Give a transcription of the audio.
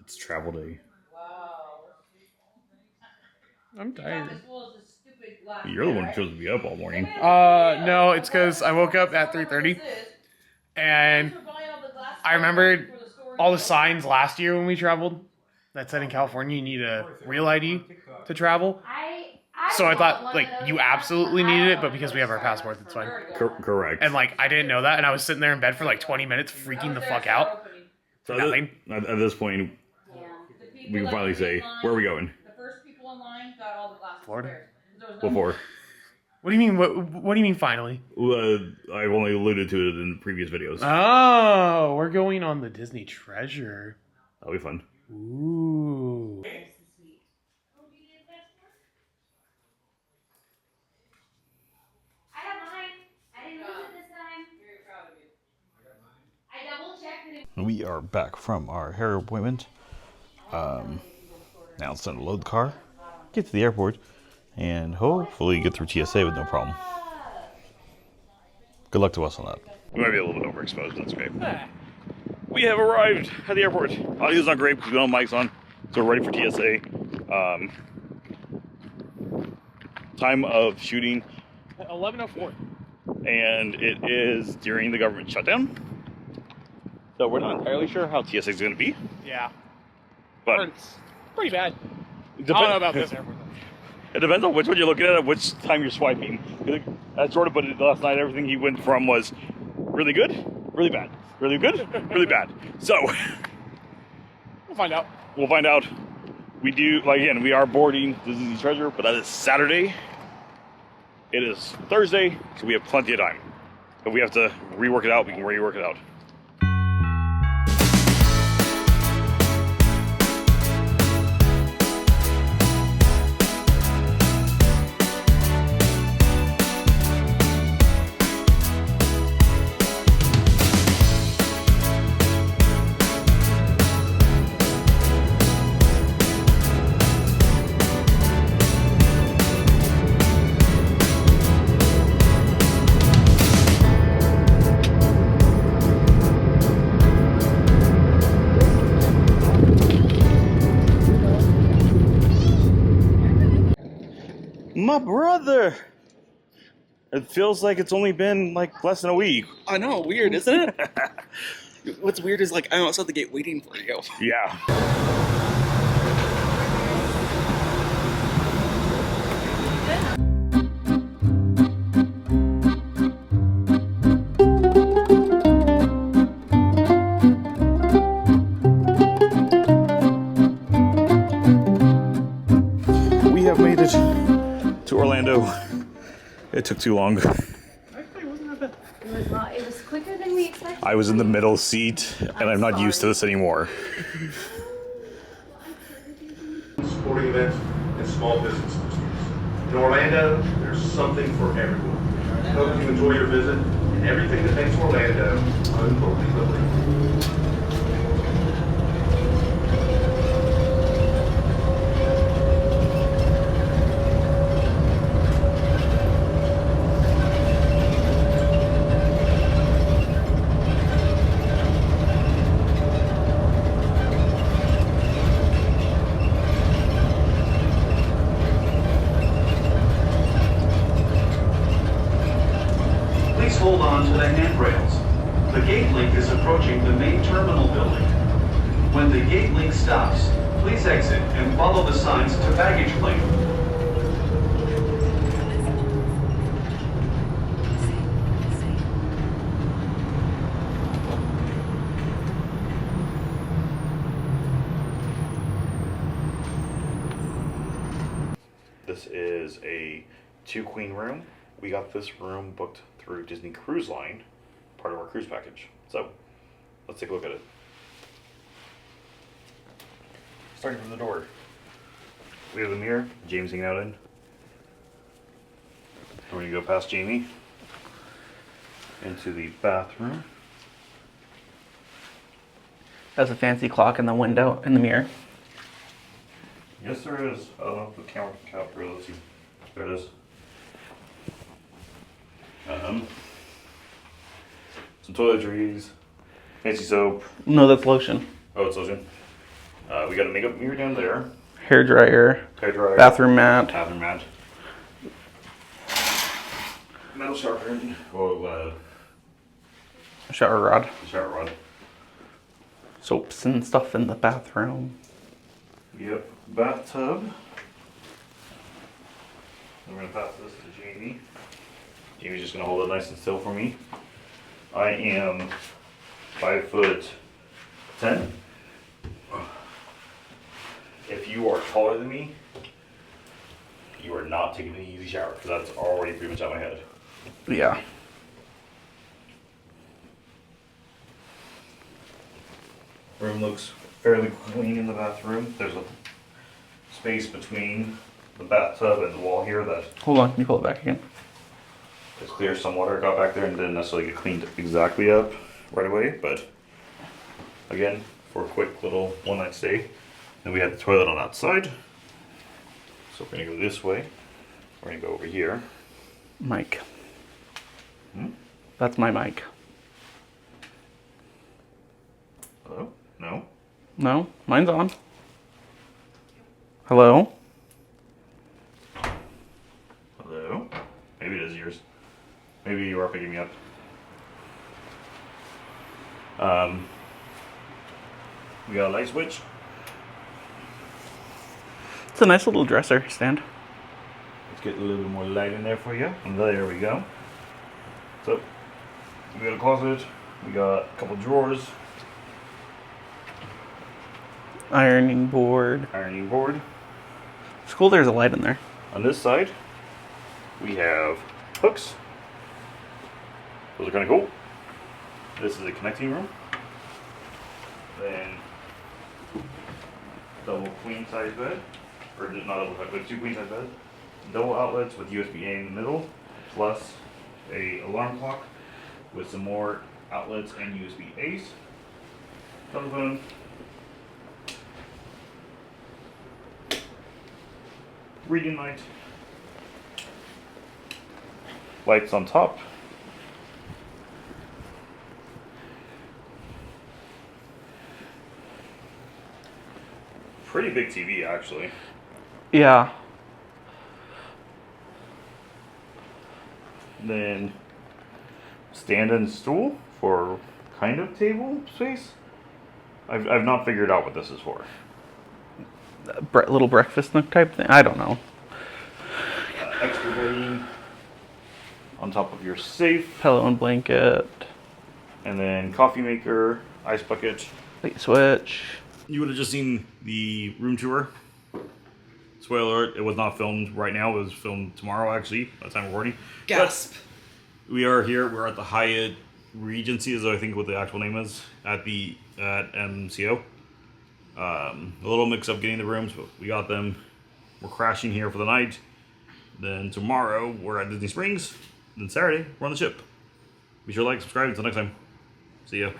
It's travel day. I'm tired. You're the one who chose to be up all morning. No, it's because I woke up at 3:30, and I remembered all the signs last year when we traveled that said in California you need a real ID to travel. So I thought like you absolutely needed it, but because we have our passports, it's fine. Correct. And like I didn't know that, and I was sitting there in bed for like 20 minutes, freaking the fuck out. So Nothing. At this point, we can finally say, where are we going? Florida. Before. What do you mean? What do you mean? Finally? I've only alluded to it in previous videos. Oh, we're going on the Disney Treasure. That'll be fun. Ooh. We are back from our hair appointment. Now it's time to load the car, get to the airport, and hopefully get through TSA with no problem. Good luck to us on that. We might be a little bit overexposed, that's okay. We have arrived at the airport. Audio's not great because we don't have mics on, so we're ready for TSA. Time of shooting 11:04. and it is during the government shutdown. So we're not entirely sure how TSA is going to be. Yeah. But it's pretty bad. I don't know about this airport. It depends on which one you're looking at which time you're swiping. As Jordan put it last night, everything he went from was really good, really bad. Really good, really bad. So We'll find out. We'll find out. We do, like, again, we are boarding Disney Treasure, but that is Saturday. It is Thursday, so we have plenty of time. If we have to rework it out, we can rework it out. My brother! It feels like it's only been like less than a week. I know, weird, isn't it? What's weird is like I'm outside the gate waiting for you. Yeah. We have made it to Orlando. It took too long. Actually, wasn't that bad. It was quicker than we expected. I was in the middle seat, and I'm not used to this anymore. Sporting events and small businesses. In Orlando, there's something for everyone. Hope you enjoy your visit and everything that makes Orlando unbelievably. Please hold on to the handrails. The gate link is approaching the main terminal building. When the gate link stops, please exit and follow the signs to baggage claim. This is a 2-queen room. We got this room booked through Disney Cruise Line, part of our cruise package. So, let's take a look at it. Starting from the door, we have the mirror James hanging out in. We're going to go past Jamie into the bathroom. There's a fancy clock in the window in the mirror. Yes, there is. I don't know if the camera can capture it. Let's see. There it is. Some toiletries, fancy soap. No, that's lotion. Oh, it's lotion. We got a makeup mirror down there. Hair dryer. Hair dryer. Bathroom mat. Bathroom mat. Metal shower curtain. Well, Shower rod. shower rod. Soaps and stuff in the bathroom. Yep. Bathtub. I'm gonna pass this to Jamie. Jamie's just gonna hold it nice and still for me. I am 5'10". If you are taller than me, you are not taking an easy shower because that's already pretty much out my head. Yeah. Room looks fairly clean in the bathroom. There's a space between the bathtub and the wall here that Hold on, can you pull it back again? is clear. Some water got back there and didn't necessarily get cleaned exactly up right away, but again, for a quick little one-night stay. Then we had the toilet on that side. So we're gonna go this way. We're gonna go over here. Mic. Hmm? That's my mic. Hello? No? No, mine's on. Hello? Hello? Maybe it is yours. Maybe you are picking me up. We got a light switch. It's a nice little dresser stand. Let's get a little bit more light in there for you. And there we go. So, we got a closet. We got a couple drawers. Ironing board. Ironing board. It's cool there's a light in there. On this side, we have hooks. Those are kind of cool. This is a connecting room. Then, double queen size bed. Or not double, but 2 queen size beds. Double outlets with USB-A in the middle, plus a alarm clock with some more outlets and USB-A's. Telephone. Reading light. Lights on top. Pretty big TV actually. Yeah. Then stand and stool for kind of table space. I've not figured out what this is for. Little breakfast nook type thing. I don't know. Extra bedding on top of your safe, Pillow and blanket. and then coffee maker, ice bucket. Light switch. You would have just seen the room tour. Spoiler alert, it was not filmed right now. It was filmed tomorrow, actually, by the time we're recording. Gasp. But we are here. We're at the Hyatt Regency, is I think what the actual name is, at MCO. A little mix up getting the rooms, but we got them. We're crashing here for the night. Then tomorrow, we're at Disney Springs. Then Saturday, we're on the ship. Be sure to like, subscribe. Until next time. See ya.